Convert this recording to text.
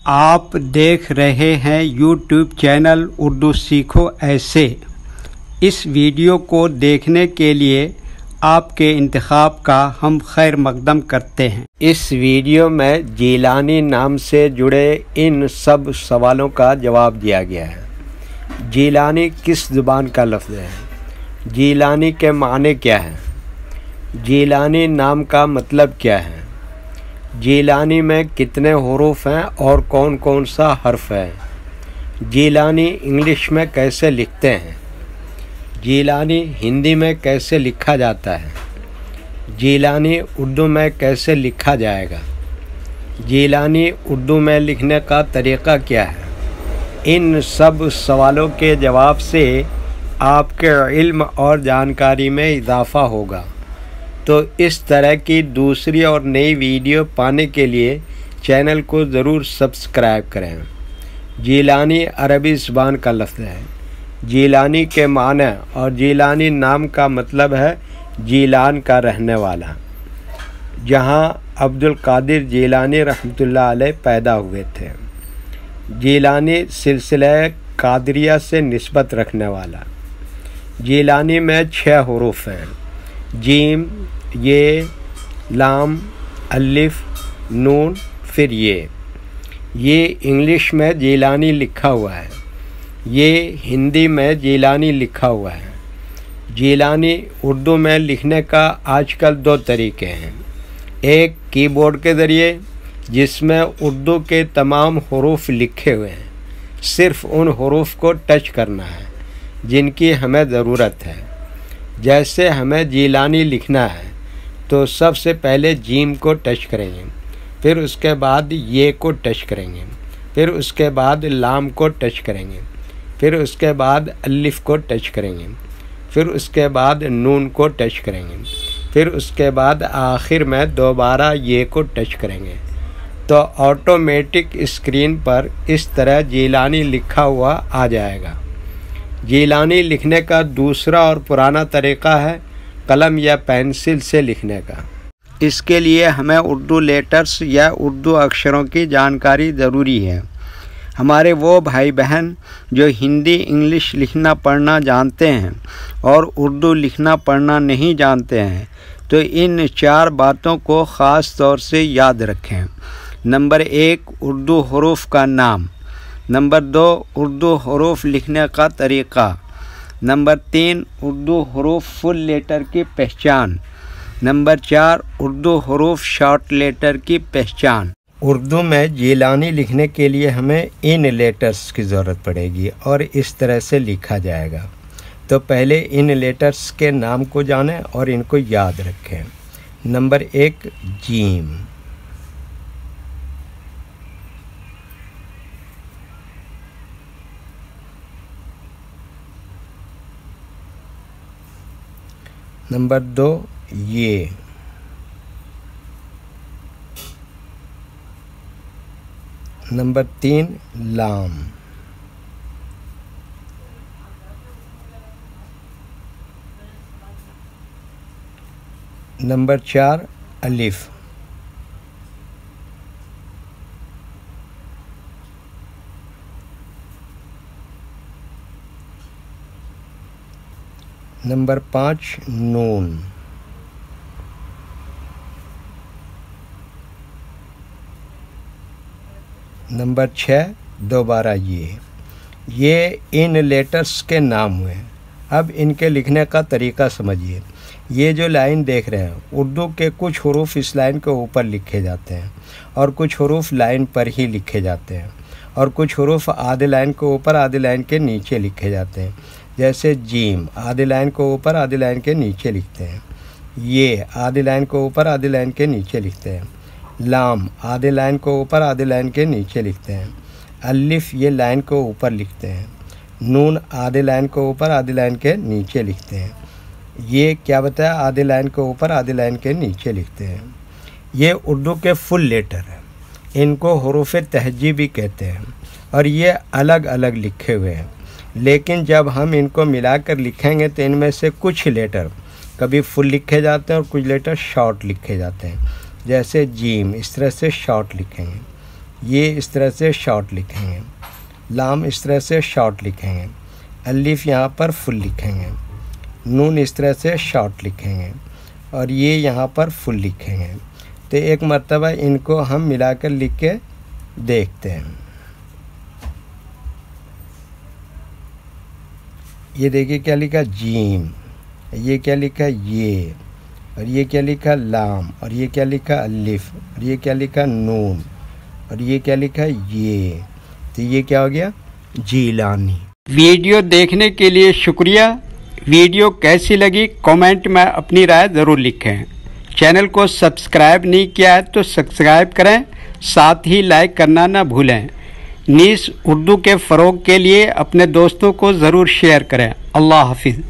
आप देख रहे हैं यूट्यूब चैनल उर्दू सीखो ऐसे। इस वीडियो को देखने के लिए आपके इंतखाब का हम खैर मकदम करते हैं। इस वीडियो में जीलानी नाम से जुड़े इन सब सवालों का जवाब दिया गया है। जीलानी किस ज़ुबान का लफ्ज़ है? जीलानी के माने क्या हैं? जीलानी नाम का मतलब क्या है? जीलानी में कितने हुरूफ हैं और कौन कौन सा हर्फ है? जीलानी इंग्लिश में कैसे लिखते हैं? जीलानी हिंदी में कैसे लिखा जाता है? जीलानी उर्दू में कैसे लिखा जाएगा? जीलानी उर्दू में लिखने का तरीक़ा क्या है? इन सब सवालों के जवाब से आपके इल्म और जानकारी में इजाफ़ा होगा। तो इस तरह की दूसरी और नई वीडियो पाने के लिए चैनल को ज़रूर सब्सक्राइब करें। जीलानी अरबी ज़ुबान का लफ्ज़ है। जीलानी के माने और जीलानी नाम का मतलब है जीलान का रहने वाला, जहाँ अब्दुल कादिर जीलानी रहमतुल्लाह अलैह पैदा हुए थे। जीलानी सिलसिला कादरिया से निस्बत रखने वाला। जीलानी में 6 हुरूफ हैं: जीम, ये, लाम, अलिफ, नून, फिर ये इंग्लिश में जीलानी लिखा हुआ है। ये हिंदी में जीलानी लिखा हुआ है। जीलानी उर्दू में लिखने का आजकल 2 तरीके हैं। एक कीबोर्ड के ज़रिए, जिसमें उर्दू के तमाम हुरूफ लिखे हुए हैं, सिर्फ़ उन हुरूफ को टच करना है जिनकी हमें ज़रूरत है। जैसे हमें जीलानी लिखना है तो सबसे पहले जीम को टच करेंगे, फिर उसके बाद ये को टच करेंगे, फिर उसके बाद लाम को टच करेंगे, फिर उसके बाद अलिफ को टच करेंगे, फिर उसके बाद नून को टच करेंगे, फिर उसके बाद आखिर में दोबारा ये को टच करेंगे। तो ऑटोमेटिक स्क्रीन पर इस तरह जीलानी लिखा हुआ आ जाएगा। जीलानी लिखने का दूसरा और पुराना तरीक़ा है कलम या पेंसिल से लिखने का। इसके लिए हमें उर्दू लेटर्स या उर्दू अक्षरों की जानकारी ज़रूरी है। हमारे वो भाई बहन जो हिंदी इंग्लिश लिखना पढ़ना जानते हैं और उर्दू लिखना पढ़ना नहीं जानते हैं, तो इन 4 बातों को ख़ास तौर से याद रखें। नंबर 1, उर्दू हुरूफ का नाम। नंबर 2, उर्दू हुरूफ लिखने का तरीक़ा। नंबर 3, उर्दू हुरूफ फुल लेटर की पहचान। नंबर 4, उर्दू हुरूफ शॉर्ट लेटर की पहचान। उर्दू में जीलानी लिखने के लिए हमें इन लेटर्स की ज़रूरत पड़ेगी और इस तरह से लिखा जाएगा। तो पहले इन लेटर्स के नाम को जानें और इनको याद रखें। Number 1, gym. नंबर 2, ये। नंबर 3, लाम। नंबर 4, अलिफ। नंबर 5, नून। नंबर 6, दोबारा ये इन लेटर्स के नाम हुए। अब इनके लिखने का तरीक़ा समझिए। ये जो लाइन देख रहे हैं, उर्दू के कुछ हुरूफ इस लाइन के ऊपर लिखे जाते हैं और कुछ हुरूफ लाइन पर ही लिखे जाते हैं और कुछ हुरूफ आधे लाइन के ऊपर आधे लाइन के नीचे लिखे जाते हैं। जैसे जीम आधे लाइन को ऊपर आधे लाइन के नीचे लिखते हैं। ये आधे लाइन को ऊपर आधे लाइन के नीचे लिखते हैं। लाम आधे लाइन को ऊपर आधे लाइन के नीचे लिखते हैं। अलिफ ये लाइन को ऊपर लिखते हैं। नून आधे लाइन को ऊपर आधे लाइन के नीचे लिखते हैं। ये क्या बताया? आधे लाइन को ऊपर आधे लाइन के नीचे लिखते हैं। ये उर्दू के फुल लेटर हैं। इनको हुरूफ तहजी भी कहते हैं और ये अलग अलग लिखे हुए हैं। लेकिन जब हम इनको मिलाकर लिखेंगे तो इनमें से कुछ लेटर कभी फुल लिखे जाते हैं और कुछ लेटर शॉर्ट लिखे जाते हैं। जैसे जीम इस तरह से शॉर्ट लिखेंगे, ये इस तरह से शॉर्ट लिखेंगे, लाम इस तरह से शॉर्ट लिखेंगे, अलिफ यहाँ पर फुल लिखेंगे, नून इस तरह से शॉर्ट लिखेंगे और ये यहाँ पर फुल लिखेंगे। तो एक मर्तबा इनको हम मिलाकर लिख के देखते हैं। ये देखिए क्या लिखा जीम, ये क्या लिखा ये, और ये क्या लिखा लाम, और ये क्या लिखा अलिफ, और ये क्या लिखा नून, और ये क्या लिखा ये। तो ये क्या हो गया जीलानी। वीडियो देखने के लिए शुक्रिया। वीडियो कैसी लगी कमेंट में अपनी राय ज़रूर लिखें। चैनल को सब्सक्राइब नहीं किया है तो सब्सक्राइब करें, साथ ही लाइक करना ना भूलें। नीस उर्दू के फ़रोग़ के लिए अपने दोस्तों को ज़रूर शेयर करें। अल्लाह हाफिज़।